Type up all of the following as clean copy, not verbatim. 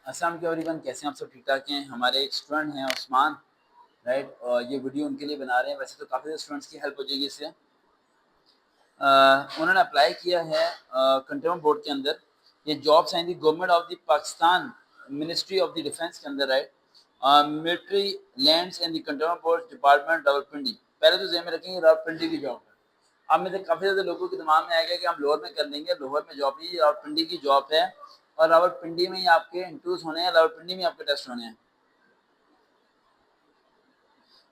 अस्सलाम वालेकुम एवरीवन, कैसे हैं आप सब? ठीक ठाक हैं। हमारे एक स्टूडेंट हैं उस्मान, राइट, और ये वीडियो उनके लिए बना रहे हैं। वैसे तो काफ़ी स्टूडेंट्स की हेल्प हो जाएगी इससे। उन्होंने अप्लाई किया है कंटेनमेंट बोर्ड के अंदर। ये जॉब्स हैं the government of the Pakistan ministry of the defence के अंदर, right, military lands and the cantonment board department Rawalpindi. पहले तो ज़हन में रखेंगे रावलपिंडी की जॉब है। अब में से काफ़ी ज़्यादा लोगों के दिमाग में आएगा कि हम लाहौर में कर लेंगे। लाहौर में जॉब नहीं, रावलपिंडी की जॉब है और रावलपिंडी में ही आपके इंटरव्यूज होने हैं, रावलपिंडी में आपके टेस्ट होने हैं।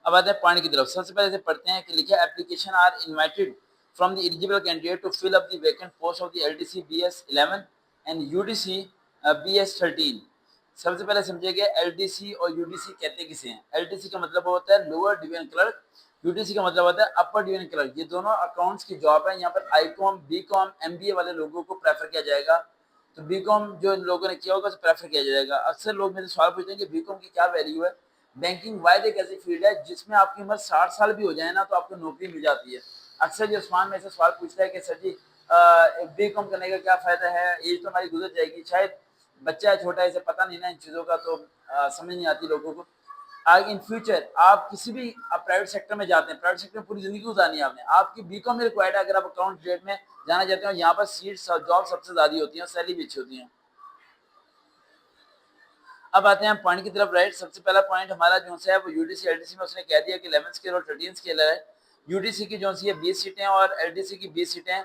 अब आते हैं पॉइंट की तरफ। सबसे पहले से पढ़ते हैं कि लिखा application are invited from the eligible candidate to fill up the vacant post of the LDC BS 11 and UDC BS 13। सबसे पहले समझिएगा एलडीसी और यूडीसी कहते किसे हैं। एलडीसी का मतलब होता है लोअर डिवीजन क्लर्क, यूडीसी का मतलब होता है अपर डिवीजन क्लर्क। ये दोनों अकाउंट्स की जॉब है। यहाँ पर आईकॉम, बीकॉम, एमबीए वाले लोगों को प्रेफर किया जाएगा। तो बीकॉम जो लोगों ने किया होगा उसे प्रेफर किया जाएगा। अक्सर लोग मेरे सवाल पूछते हैं कि बीकॉम की क्या वैल्यू है। बैंकिंग वाइड एक ऐसी फील्ड है जिसमें आपकी उम्र 60 साल भी हो जाए ना तो आपको नौकरी मिल जाती है। अक्सर जो उस्मान में से सवाल पूछता है कि सर जी बी कॉम करने का क्या फ़ायदा है, एज तो हमारी गुजर जाएगी। शायद बच्चा है छोटा, इसे पता नहीं ना इन चीज़ों का, तो समझ नहीं आती लोगों को। आगे इन फ्यूचर आप किसी भी प्राइवेट सेक्टर में जाते हैं, प्राइवेट सेक्टर में पूरी ज़िंदगी गुजारनी है आपने, आपकी बी कॉम में रिक्वायर्ड है। अगर आप अकाउंट ट्रेड में जाना चाहते हो, यहाँ पर सीट्स जॉब सबसे ज़्यादा होती हैं और सैलरी भी अच्छी होती है। अब आते हैं पॉइंट की तरफ, राइट। सबसे पहला पॉइंट हमारा जो है वो यूडीसी एलडीसी में उसने कह दिया कि 11 स्केल और 13 स्केल है। यूडीसी की जो है 20 सीटें और एलडीसी की 20 सीटें।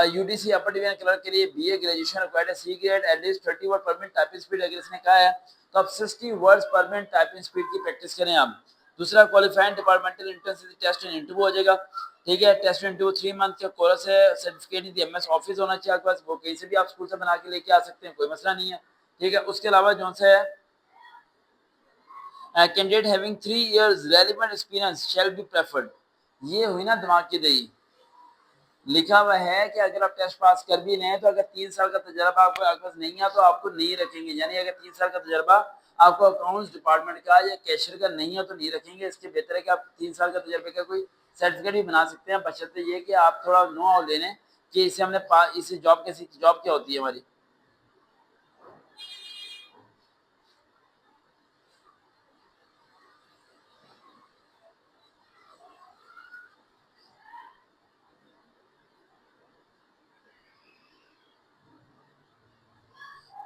यूडीसी अपर डिवीजन क्लर्क के लिए बीए ग्रेजुएशन रिक्वायर्ड है, C grade, at least 30 word per minute typing speed अगर इसने कहा है तो आप 60 words per minute typing speed की प्रैक्टिस करें आप। दूसरा qualified departmental internship test and interview हो जाएगा, ठीक है। टेस्ट इंटरव्यू 3 मंथ का कोर्स है, सर्टिफिकेट नहीं एमएस ऑफिस होना चाहिए आपके पास, वो कहीं से भी आप स्कूल से बना के लेके आ सकते हैं, कोई मसला नहीं है, ठीक है। उसके अलावा जो है candidate having 3 years relevant experience shall be preferred. ये हुई ना दिमाग की दही। लिखा हुआ है कि अगर आप टेस्ट पास कर भी लें तो अगर 3 साल का तजर्बा आपके पास नहीं है तो आपको नहीं रखेंगे। यानी अगर 3 साल का तजर्बा आपको अकाउंट्स डिपार्टमेंट का या कैशियर का नहीं है तो नहीं रखेंगे। इसके बेहतर है कि आप 3 साल का तजर्बे का कोई सर्टिफिकेट भी बना सकते हैं, बशर्ते ये कि आप थोड़ा नो ले लें कि इसे हमने इसे जॉब कैसी जॉब क्या होती है हमारी।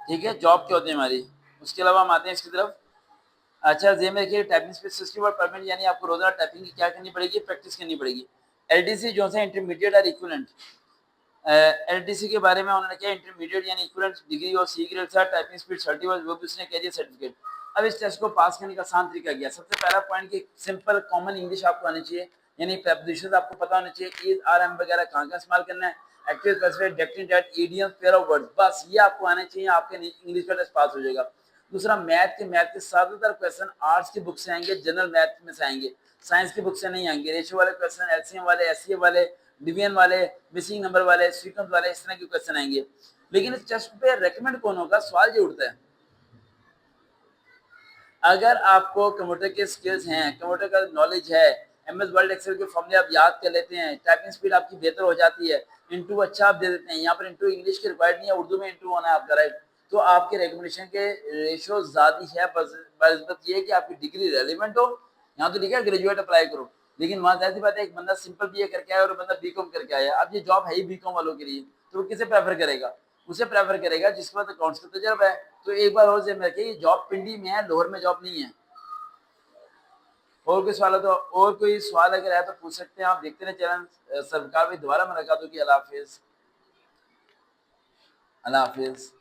ठीक है, जॉब क्या होती है हमारी। उसके अलावा हम आते हैं इसकी तरफ। अच्छा, जेब में रखिए typing speed 60 word per minute, यानी आपको रोजाना टाइपिंग की क्या करनी पड़ेगी, प्रैक्टिस करनी पड़ेगी। एलडीसी जो है इंटरमीडिएट और इक्विवेलेंट। एलडीसी के बारे में उन्होंने क्या, इंटरमीडिएट यानी इक्विवेलेंट डिग्री और सी ग्रेड था, टाइपिंग स्पीड 30 वर्ड, वो भी उसने कह दिया सर्टिफिकेट। अब इस टेस्ट को पास करने का आसान तरीका क्या। सबसे पहला पॉइंट कि सिंपल कॉमन इंग्लिश आपको आनी चाहिए, यानी प्रेपोजिशन आपको पता होना चाहिए, इज आर एम वगैरह कहाँ का इस्तेमाल करना है, active passive direct direct idiom pair of words, बस ये आपको आने चाहिए, आपके इंग्लिश का टेस्ट पास हो जाएगा। दूसरा मैथ के ज्यादातर क्वेश्चन आर्ट्स की बुक से आएंगे, जनरल मैथ में से आएंगे, साइंस की बुक से नहीं आएंगे। रेशियो वाले क्वेश्चन, एलसीएम वाले, एससीए वाले, डिवीजन वाले, मिसिंग नंबर वाले, सीक्वेंस वाले, इस तरह के क्वेश्चन आएंगे। लेकिन इस टेस्ट पे रेकमेंड कौन होगा, सवाल ये उठता है। अगर आपको कंप्यूटर के स्किल्स हैं, कंप्यूटर का नॉलेज है, एमएस वर्ड एक्सेल के फॉर्मूले आप याद कर लेते हैं, टाइपिंग स्पीड आपकी बेहतर हो जाती है, इंटरव्यू अच्छा आप दे देते हैं, यहाँ पर इंटरव्यू इंग्लिश की रिक्वायर्ड नहीं है, उर्दू में इंटरव्यू होना है आपका, राइट, तो आपके रिकमेंडेशन के रेशियो ज्यादा है। बस ये है कि आपकी डिग्री रेलिवेंट हो। यहाँ तो लिखा है ग्रेजुएट अप्लाई करो, लेकिन वहाँ ऐसी बात है एक बंदा सिंपल बीए करके आया और बंदा बीकॉम करके आया, अब ये जॉब है ही बीकॉम वालों के लिए, तो वो किसे प्रेफर करेगा, उसे प्रेफर करेगा जिसके पास अकाउंट्स का तजर्बा है। तो एक बार और ज़हन में रखिए, जॉब पिंडी में है, लाहौर में जॉब नहीं है। और कोई सवाल है तो, और कोई सवाल अगर है तो पूछ सकते हैं आप। देखते रहे चैनल। सरकार भी दोबारा मुलाकात होगी। अल्लाह हाफिज, अल्लाह हाफिज।